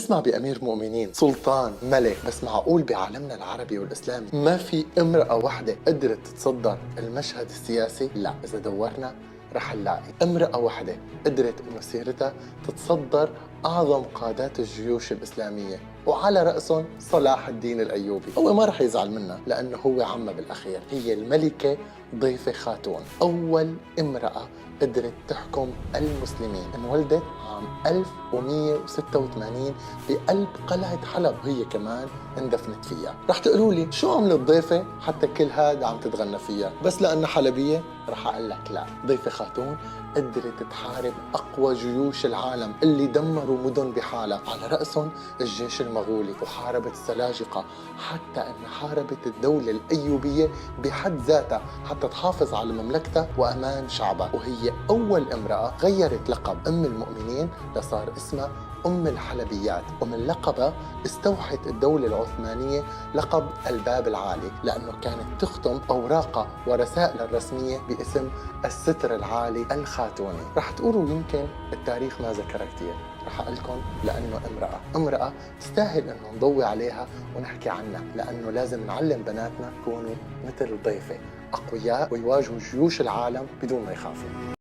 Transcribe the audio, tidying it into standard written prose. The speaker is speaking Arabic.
نسمع بأمير مؤمنين، سلطان، ملك، بس معقول بعالمنا العربي والإسلامي ما في امرأة واحدة قدرت تتصدر المشهد السياسي؟ لا، إذا دورنا رح نلاقي امرأة واحدة قدرت بمسيرتها تتصدر أعظم قادات الجيوش الإسلامية، وعلى رأسهم صلاح الدين الأيوبي. هو ما رح يزعل منها لأنه هو عمها بالأخير. هي الملكة ضيفة خاتون، أول امرأة قدرت تحكم المسلمين. انولدت عام 1186 بقلب قلعة حلب، وهي كمان اندفنت فيها. رح تقولوا لي شو عملت ضيفة حتى كل هاد عم تتغنى فيها؟ بس لأنها حلبية؟ رح أقول لك لا، ضيفة خاتون قدرت تحارب أقوى جيوش العالم اللي دمروا مدن بحالها، على رأسهم الجيش المغولي، وحاربت السلاجقة، حتى أن حاربت الدولة الأيوبية بحد ذاتها حتى تحافظ على مملكتها وأمان شعبها. وهي أول امرأة غيرت لقب أم المؤمنين لصار اسمها أم الحلبيات، ومن لقبها استوحت الدولة العثمانية لقب الباب العالي، لأنه كانت تختم أوراقها ورسائلها الرسمية باسم الستر العالي الخاتوني. رح تقولوا يمكن التاريخ ما ذكرها كتير، رح أقول لكم لأنه امرأة تستاهل أنه نضوي عليها ونحكي عنها، لأنه لازم نعلم بناتنا يكونوا مثل ضيفة، أقوياء ويواجهوا جيوش العالم بدون ما يخافوا.